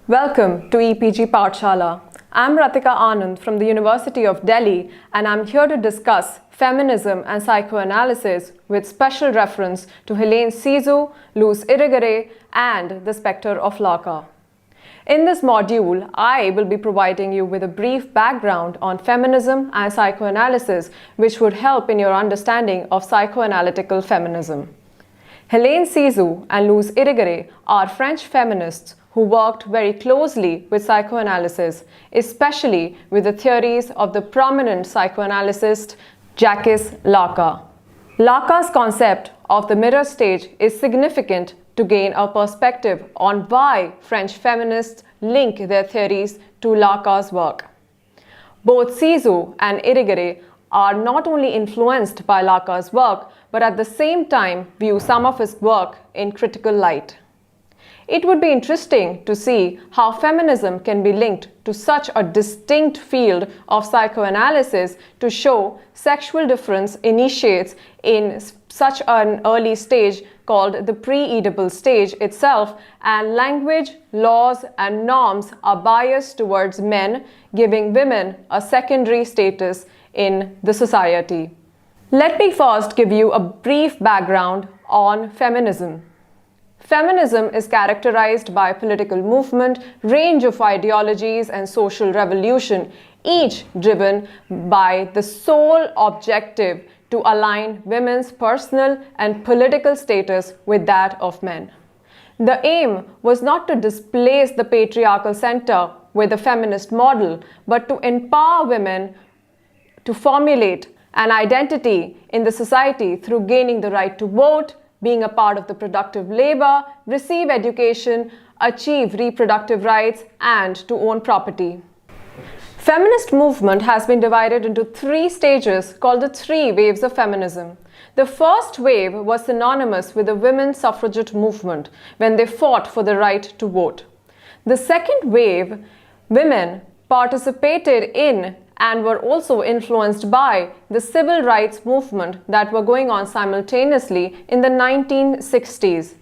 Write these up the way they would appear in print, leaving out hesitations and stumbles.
Welcome to EPG Pathshala. I'm Ratika Anand from the University of Delhi, and I'm here to discuss feminism and psychoanalysis with special reference to Helene Cixous, Luce Irigaray, and the Spectre of Lacan. In this module, I will be providing you with a brief background on feminism and psychoanalysis, which would help in your understanding of psychoanalytical feminism. Helene Cixous and Luce Irigaray are French feminists who worked very closely with psychoanalysis, especially with the theories of the prominent psychoanalyst Jacques Lacan. Lacan's concept of the mirror stage is significant to gain a perspective on why French feminists link their theories to Lacan's work. Both Cixous and Irigaray are not only influenced by Lacan's work, but at the same time view some of his work in critical light. It would be interesting to see how feminism can be linked to such a distinct field of psychoanalysis to show sexual difference initiates in such an early stage called the pre-Oedipal stage itself, and language, laws, and norms are biased towards men, giving women a secondary status in the society. Let me first give you a brief background on feminism. Feminism is characterized by political movement, range of ideologies, and social revolution, each driven by the sole objective to align women's personal and political status with that of men. The aim was not to displace the patriarchal center with the feminist model, but to empower women to formulate an identity in the society through gaining the right to vote, being a part of the productive labor, receive education, achieve reproductive rights, and to own property. Feminist movement has been divided into three stages called the three waves of feminism. The first wave was synonymous with the women's suffragette movement when they fought for the right to vote. The second wave, women participated in and were also influenced by the civil rights movement that were going on simultaneously in the 1960s.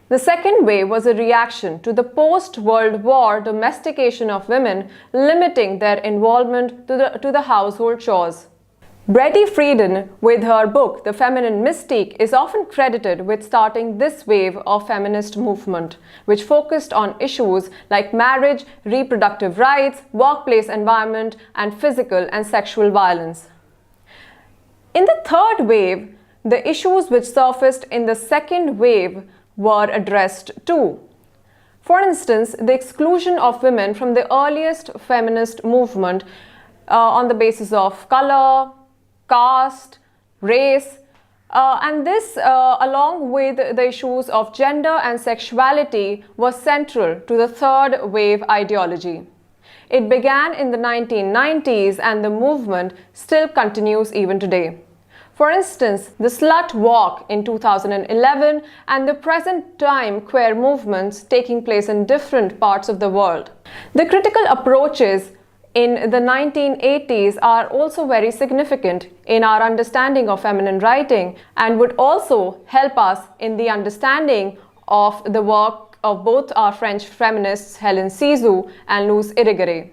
The second wave was a reaction to the post-World War domestication of women, limiting their involvement to the household chores. Betty Friedan, with her book The Feminine Mystique, is often credited with starting this wave of feminist movement, which focused on issues like marriage, reproductive rights, workplace environment, and physical and sexual violence. In the third wave, the issues which surfaced in the second wave were addressed too. For instance, the exclusion of women from the earliest feminist movement on the basis of color, caste, race, and this along with the issues of gender and sexuality was central to the third wave ideology. It began in the 1990s and the movement still continues even today. For instance, the slut walk in 2011 and the present time queer movements taking place in different parts of the world. The critical approaches in the 1980s are also very significant in our understanding of feminine writing and would also help us in the understanding of the work of both our French feminists Helen Cixous and Luce Irigaray.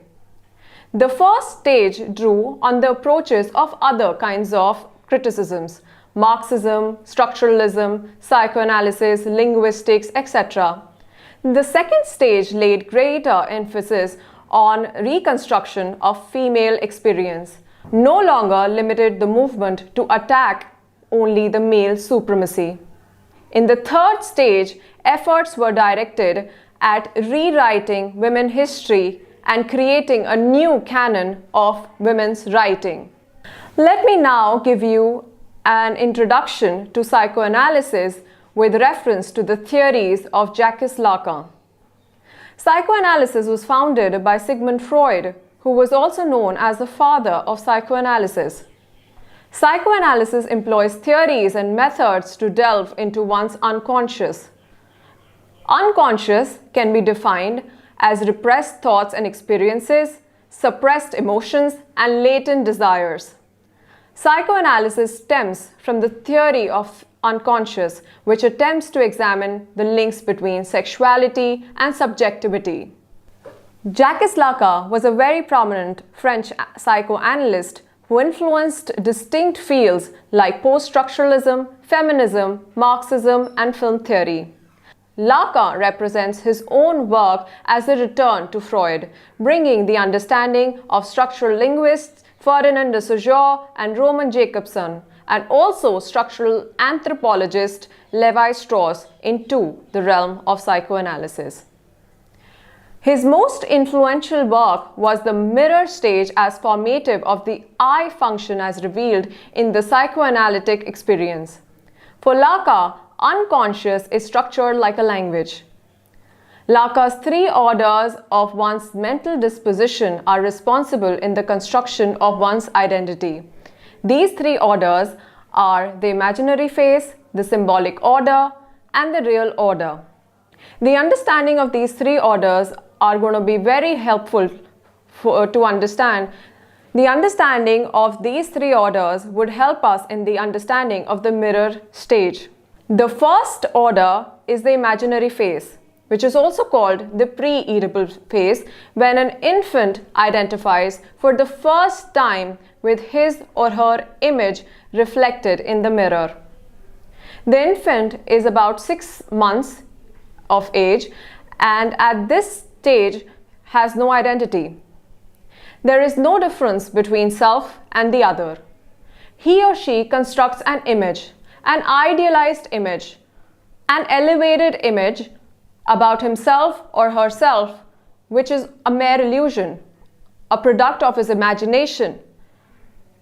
The first stage drew on the approaches of other kinds of criticisms: Marxism, structuralism, psychoanalysis, linguistics, etc. The second stage laid greater emphasis on reconstruction of female experience, no longer limited the movement to attack only the male supremacy. In the third stage, efforts were directed at rewriting women's history and creating a new canon of women's writing. Let me now give you an introduction to psychoanalysis with reference to the theories of Jacques Lacan. Psychoanalysis was founded by Sigmund Freud, who was also known as the father of psychoanalysis. Psychoanalysis employs theories and methods to delve into one's unconscious. Unconscious can be defined as repressed thoughts and experiences, suppressed emotions, and latent desires. Psychoanalysis stems from the theory of unconscious, which attempts to examine the links between sexuality and subjectivity. Jacques Lacan was a very prominent French psychoanalyst who influenced distinct fields like post-structuralism, feminism, Marxism, and film theory. Lacan represents his own work as a return to Freud, bringing the understanding of structural linguists Ferdinand de Saussure and Roman Jakobson, and also structural anthropologist Levi Strauss into the realm of psychoanalysis. His most influential work was the mirror stage as formative of the I function as revealed in the psychoanalytic experience. For Lacan, unconscious is structured like a language. Lacan's three orders of one's mental disposition are responsible in the construction of one's identity. These three orders are the imaginary phase, the symbolic order, and the real order. The understanding of these three orders are going to be very helpful to understand. The understanding of these three orders would help us in the understanding of the mirror stage. The first order is the imaginary phase, which is also called the pre-Oedipal phase, when an infant identifies for the first time with his or her image reflected in the mirror. The infant is about 6 months of age and at this stage has no identity. There is no difference between self and the other. He or she constructs an image, an idealized image, an elevated image about himself or herself, which is a mere illusion, a product of his imagination,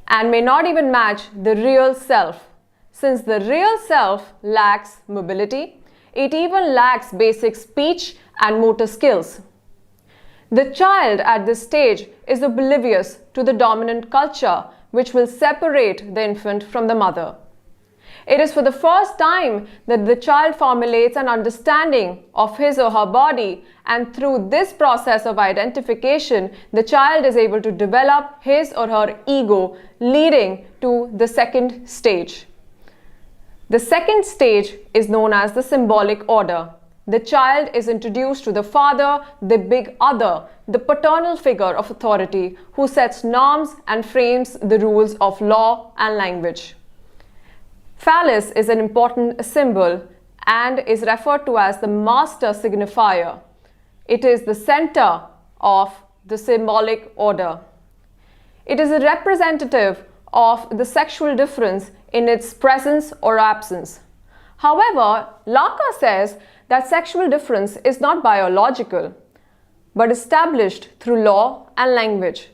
and may not even match the real self. Since the real self lacks mobility, it even lacks basic speech and motor skills. The child at this stage is oblivious to the dominant culture, which will separate the infant from the mother. It is for the first time that the child formulates an understanding of his or her body, and through this process of identification, the child is able to develop his or her ego, leading to the second stage. The second stage is known as the symbolic order. The child is introduced to the father, the big other, the paternal figure of authority who sets norms and frames the rules of law and language. Phallus is an important symbol and is referred to as the master signifier. It is the center of the symbolic order. It is a representative of the sexual difference in its presence or absence. However, Lacan says that sexual difference is not biological, but established through law and language.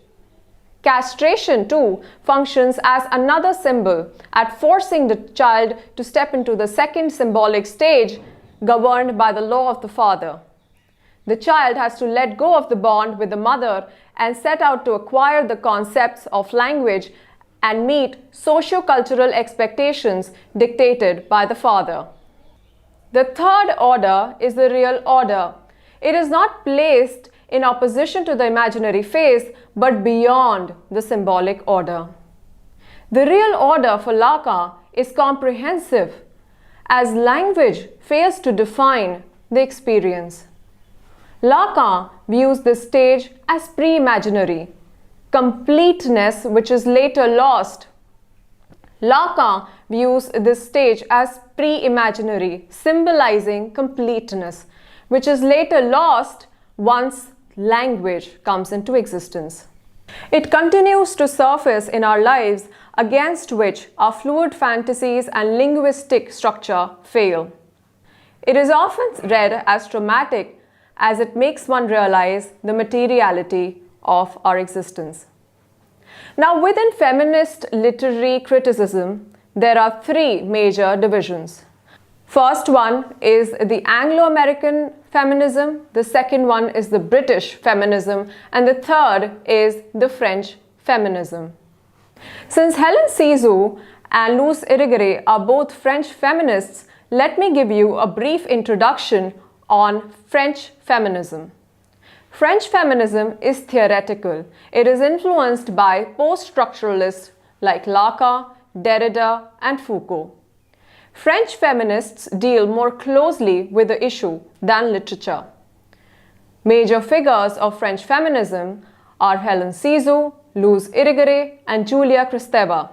Castration, too, functions as another symbol at forcing the child to step into the second symbolic stage governed by the law of the father. The child has to let go of the bond with the mother and set out to acquire the concepts of language and meet socio-cultural expectations dictated by the father. The third order is the real order. It is not placed in opposition to the imaginary phase, but beyond the symbolic order. The real order for Lacan is comprehensive, as language fails to define the experience. Lacan views this stage as pre-imaginary, completeness which is later lost. Lacan views this stage as pre-imaginary, symbolizing completeness, which is later lost once language comes into existence. It continues to surface in our lives, against which our fluid fantasies and linguistic structure fail. It is often read as traumatic, as it makes one realize the materiality of our existence. Now, within feminist literary criticism, there are three major divisions. First one is the Anglo-American feminism, the second one is the British feminism, and the third is the French feminism. Since Helen Cixous and Luce Irigaray are both French feminists, let me give you a brief introduction on French feminism. French feminism is theoretical. It is influenced by post-structuralists like Lacan, Derrida, and Foucault. French feminists deal more closely with the issue than literature. Major figures of French feminism are Helen Cixous, Luce Irigaray, and Julia Kristeva.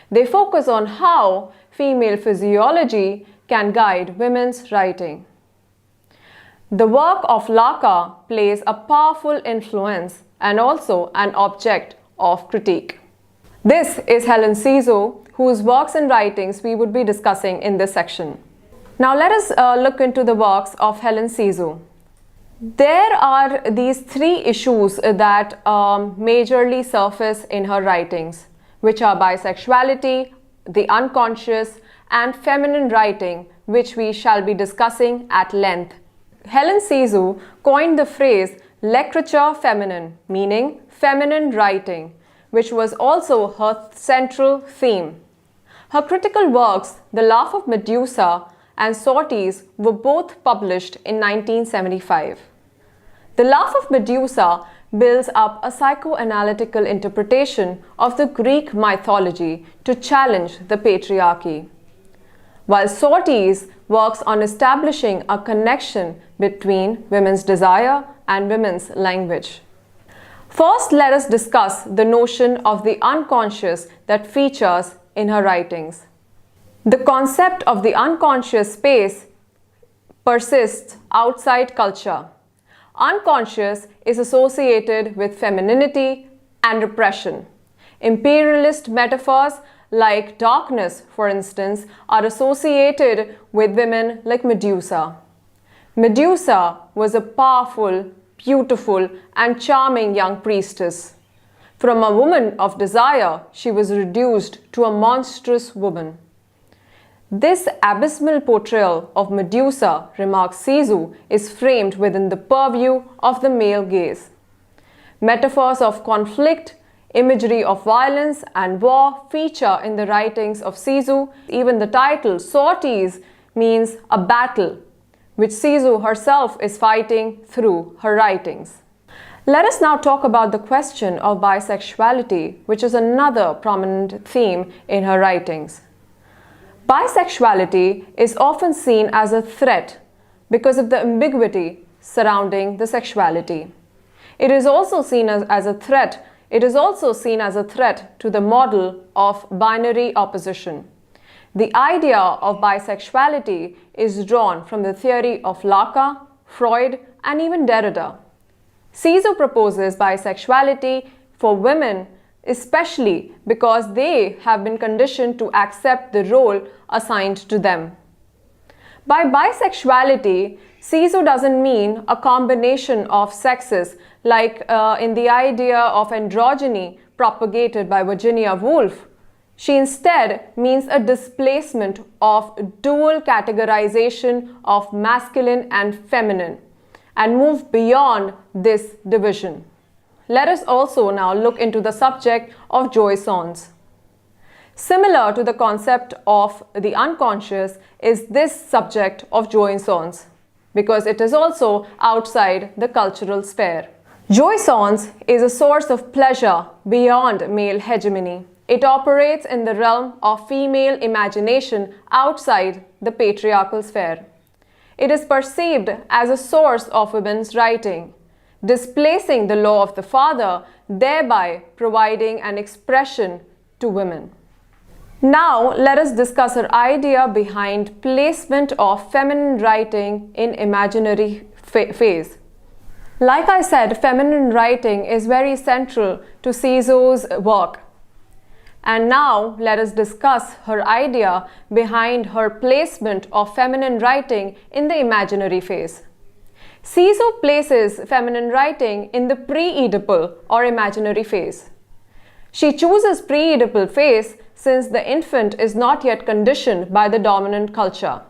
They focus on how female physiology can guide women's writing. The work of Lacan plays a powerful influence and also an object of critique. This is Helen Cixous, whose works and writings we would be discussing in this section. Now let us look into the works of Helen Cixous. There are these three issues that majorly surface in her writings, which are bisexuality, the unconscious, and feminine writing, which we shall be discussing at length. Helen Cixous coined the phrase literature feminine, meaning feminine writing, which was also her central theme. Her critical works, The Laugh of Medusa and Sorties, were both published in 1975. The Laugh of Medusa builds up a psychoanalytical interpretation of the Greek mythology to challenge the patriarchy, while Sorties works on establishing a connection between women's desire and women's language. First, let us discuss the notion of the unconscious that features in her writings. The concept of the unconscious space persists outside culture. Unconscious is associated with femininity and repression. Imperialist metaphors like darkness, for instance, are associated with women like Medusa. Medusa was a powerful, beautiful, and charming young priestess. From a woman of desire, she was reduced to a monstrous woman. This abysmal portrayal of Medusa, remarks Cixous, is framed within the purview of the male gaze. Metaphors of conflict, imagery of violence and war feature in the writings of Cixous. Even the title Sorties means a battle, which Cixous herself is fighting through her writings. Let us now talk about the question of bisexuality, which is another prominent theme in her writings. Bisexuality is often seen as a threat because of the ambiguity surrounding the sexuality. It is also seen as a threat. It is also seen as a threat to the model of binary opposition. The idea of bisexuality is drawn from the theory of Lacan, Freud, and even Derrida. Cixous proposes bisexuality for women, especially because they have been conditioned to accept the role assigned to them. By bisexuality, Cixous doesn't mean a combination of sexes like in the idea of androgyny propagated by Virginia Woolf. She instead means a displacement of dual categorization of masculine and feminine and move beyond this division. Let us also now look into the subject of jouissance. Similar to the concept of the unconscious is this subject of jouissance, because it is also outside the cultural sphere. Jouissance is a source of pleasure beyond male hegemony. It operates in the realm of female imagination outside the patriarchal sphere. It is perceived as a source of women's writing, displacing the law of the father, thereby providing an expression to women. Now, let us discuss her idea behind placement of feminine writing in imaginary phase. Like I said, feminine writing is very central to Cixous' work. And now let us discuss her idea behind her placement of feminine writing in the imaginary phase. Cixous places feminine writing in the pre-Oedipal or imaginary phase. She chooses pre-Oedipal phase since the infant is not yet conditioned by the dominant culture.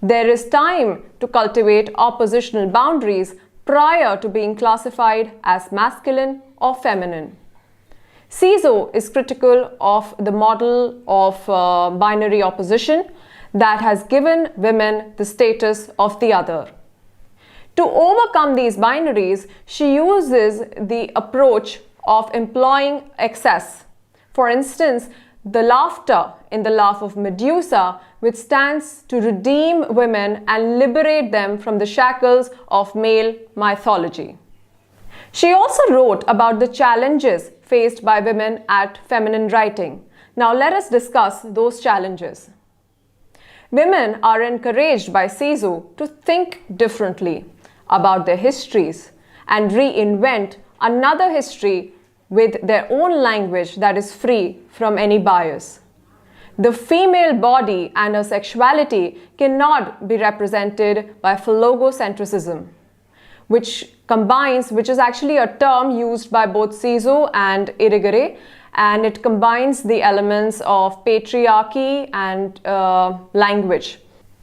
There is time to cultivate oppositional boundaries prior to being classified as masculine or feminine. Cixous is critical of the model of binary opposition that has given women the status of the other. To overcome these binaries, she uses the approach of employing excess. For instance, the laughter in The Laugh of Medusa which stands to redeem women and liberate them from the shackles of male mythology. She also wrote about the challenges faced by women at feminine writing. Now let us discuss those challenges. Women are encouraged by Cixous to think differently about their histories and reinvent another history with their own language that is free from any bias. The female body and her sexuality cannot be represented by phallogocentrism, which is actually a term used by both Cixous and Irigaray, and it combines the elements of patriarchy and language.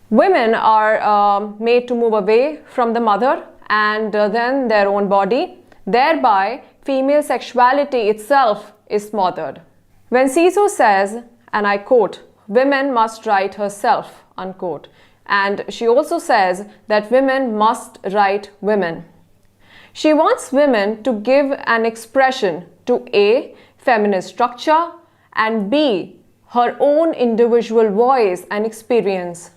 Women are made to move away from the mother and then their own body. Thereby, female sexuality itself is smothered. When Cixous says, and I quote, "Women must write herself," unquote, and she also says that women must write women. She wants women to give an expression to A, feminist structure, and B, her own individual voice and experience.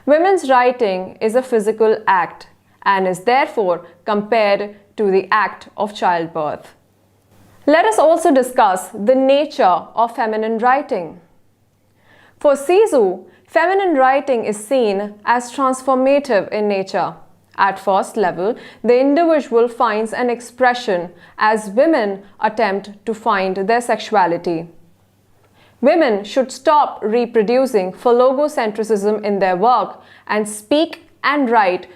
Women's writing is a physical act and is therefore compared to the act of childbirth. Let us also discuss the nature of feminine writing. For Cixous, feminine writing is seen as transformative in nature. At first level, the individual finds an expression as women attempt to find their sexuality. Women should stop reproducing phallogocentrism in their work and speak and write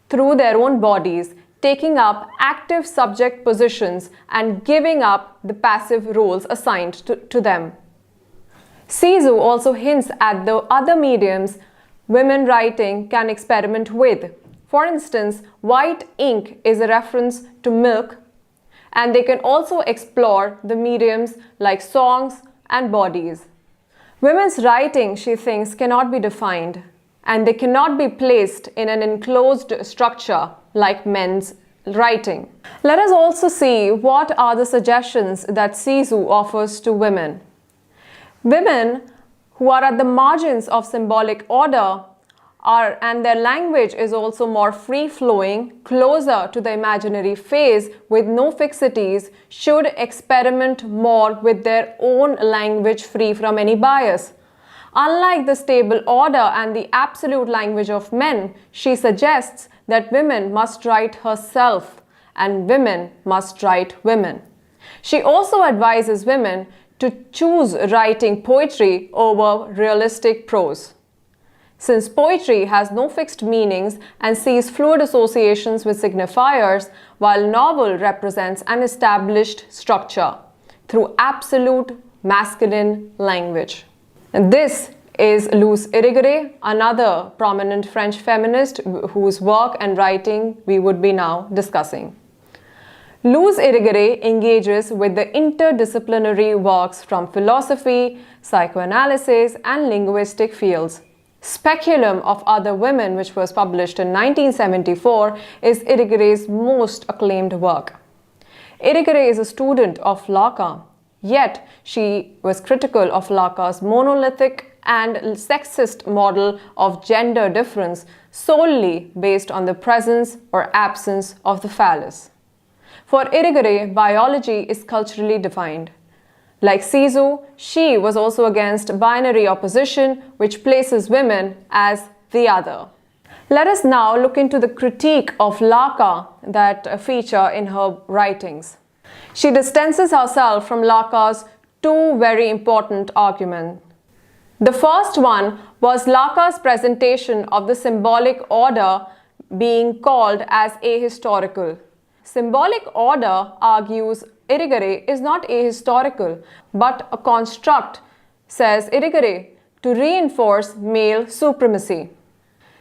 through their own bodies, taking up active subject positions and giving up the passive roles assigned to them. Cixous also hints at the other mediums women writing can experiment with. For instance, white ink is a reference to milk, and they can also explore the mediums like songs and bodies. Women's writing, she thinks, cannot be defined, and they cannot be placed in an enclosed structure like men's writing. Let us also see what are the suggestions that Cixous offers to women. Women who are at the margins of symbolic order and their language is also more free-flowing, closer to the imaginary phase with no fixities, should experiment more with their own language free from any bias. Unlike the stable order and the absolute language of men, she suggests that women must write herself and women must write women. She also advises women to choose writing poetry over realistic prose. Since poetry has no fixed meanings and sees fluid associations with signifiers, while novel represents an established structure through absolute masculine language. And this is Luce Irigaray, another prominent French feminist whose work and writing we would be now discussing. Luce Irigaray engages with the interdisciplinary works from philosophy, psychoanalysis, and linguistic fields. Speculum of Other Women, which was published in 1974, is Irigaray's most acclaimed work. Irigaray is a student of Lacan, yet she was critical of Lacan's monolithic and sexist model of gender difference solely based on the presence or absence of the phallus. For Irigaray, biology is culturally defined. Like Cixous, she was also against binary opposition, which places women as the other. Let us now look into the critique of Lacan that feature in her writings. She distances herself from Lacan's two very important arguments. The first one was Lacan's presentation of the symbolic order being called as ahistorical. Symbolic order, argues Irigaray, is not ahistorical, but a construct, says Irigaray, to reinforce male supremacy.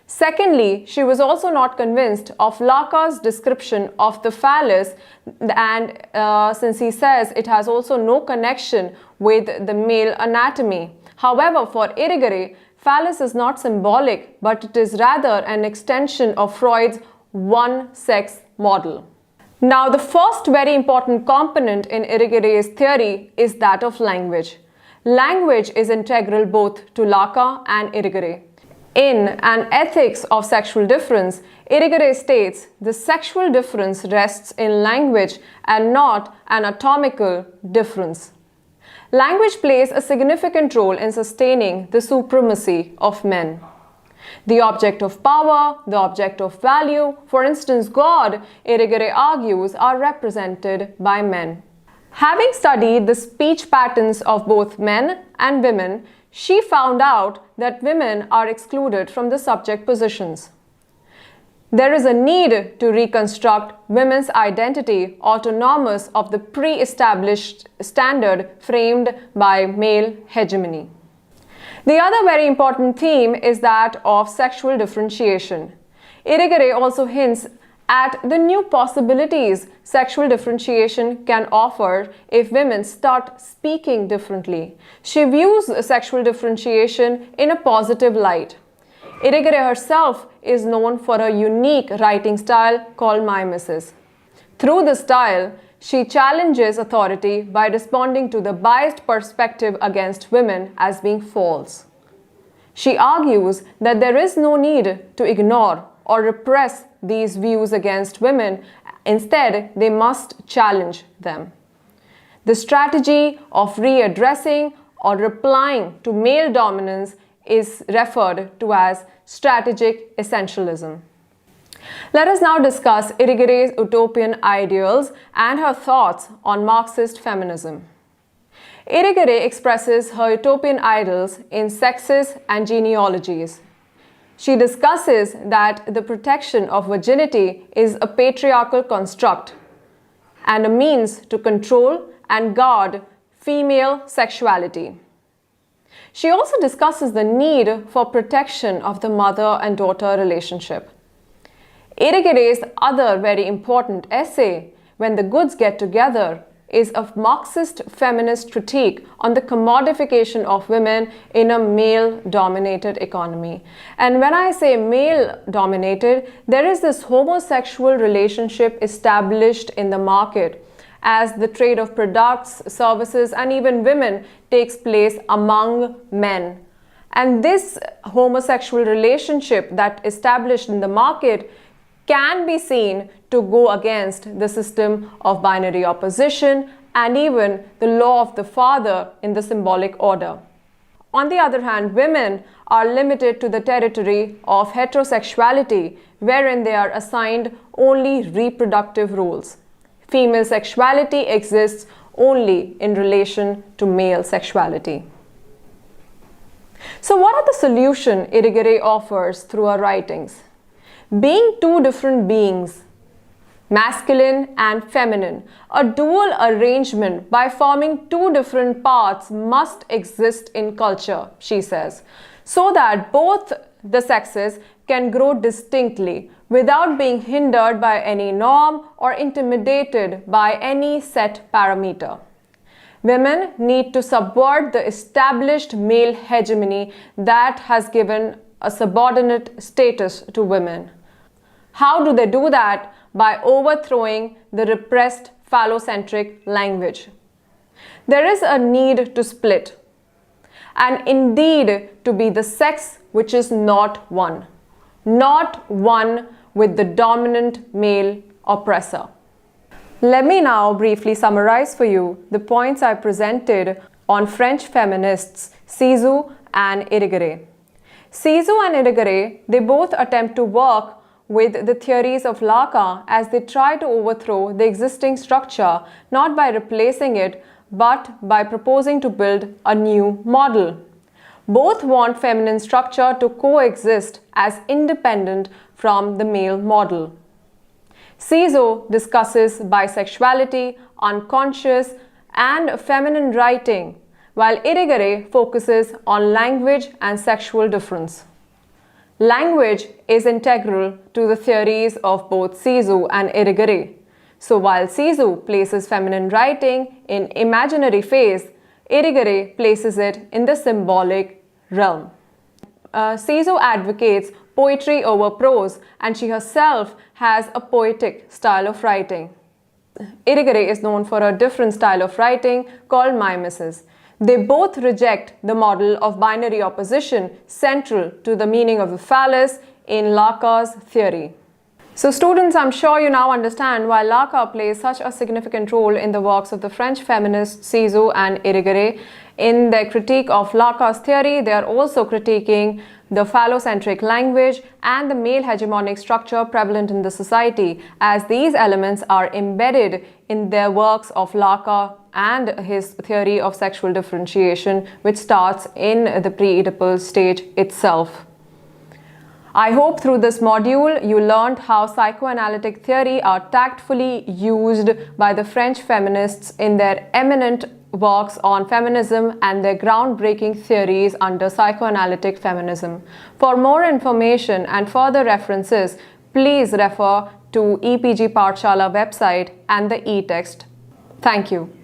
Secondly, she was also not convinced of Lacan's description of the phallus, and since he says it has also no connection with the male anatomy. However, for Irigaray, phallus is not symbolic, but it is rather an extension of Freud's one-sex model. Now, the first very important component in Irigaray's theory is that of language. Language is integral both to Lacan and Irigaray. In An Ethics of Sexual Difference, Irigaray states the sexual difference rests in language and not an anatomical difference. Language plays a significant role in sustaining the supremacy of men. The object of power, the object of value, for instance God, Irigaray argues, are represented by men. Having studied the speech patterns of both men and women, she found out that women are excluded from the subject positions. There is a need to reconstruct women's identity autonomous of the pre-established standard framed by male hegemony. The other very important theme is that of sexual differentiation. Irigaray also hints at the new possibilities sexual differentiation can offer if women start speaking differently. She views sexual differentiation in a positive light. Irigaray herself is known for a unique writing style called mimesis. Through this style, she challenges authority by responding to the biased perspective against women as being false. She argues that there is no need to ignore or repress these views against women. Instead, they must challenge them. The strategy of readdressing or replying to male dominance is referred to as strategic essentialism. Let us now discuss Irigaray's utopian ideals and her thoughts on Marxist feminism. Irigaray expresses her utopian ideals in Sexes and Genealogies. She discusses that the protection of virginity is a patriarchal construct and a means to control and guard female sexuality. She also discusses the need for protection of the mother and daughter relationship. Irigaray's other very important essay, When the Goods Get Together, is a Marxist feminist critique on the commodification of women in a male-dominated economy. And when I say male-dominated, there is this homosexual relationship established in the market as the trade of products, services, and even women takes place among men. And this homosexual relationship that established in the market can be seen to go against the system of binary opposition and even the law of the father in the symbolic order. On the other hand, women are limited to the territory of heterosexuality, wherein they are assigned only reproductive roles. Female sexuality exists only in relation to male sexuality. So what are the solutions Irigaray offers through her writings? Being two different beings, masculine and feminine, a dual arrangement by forming two different parts must exist in culture, she says, so that both the sexes can grow distinctly without being hindered by any norm or intimidated by any set parameter. Women need to subvert the established male hegemony that has given a subordinate status to women. How do they do that? By overthrowing the repressed phallocentric language. There is a need to split, and indeed to be the sex which is not one with the dominant male oppressor. Let me now briefly summarize for you the points I presented on French feminists Cixous and Irigaray. Cixous and Irigaray, they both attempt to work with the theories of Lacan as they try to overthrow the existing structure, not by replacing it, but by proposing to build a new model. Both want feminine structure to coexist as independent from the male model. Cixous discusses bisexuality, unconscious, and feminine writing, while Irigaray focuses on language and sexual difference. Language is integral to the theories of both Cixous and Irigaray. So while Cixous places feminine writing in imaginary phase, Irigaray places it in the symbolic realm. Cixous advocates poetry over prose, and she herself has a poetic style of writing. Irigaray is known for a different style of writing called mimesis. They both reject the model of binary opposition central to the meaning of the phallus in Lacan's theory. So students, I'm sure you now understand why Lacan plays such a significant role in the works of the French feminists Cixous and Irigaray. In their critique of Lacan's theory, they are also critiquing the phallocentric language and the male hegemonic structure prevalent in the society, as these elements are embedded in their works of Lacan and his theory of sexual differentiation, which starts in the pre-Oedipal stage itself. I hope through this module you learned how psychoanalytic theory are tactfully used by the French feminists in their eminent works on feminism and their groundbreaking theories under psychoanalytic feminism. For more information and further references, please refer to EPG Pathshala website and the e-text. Thank you.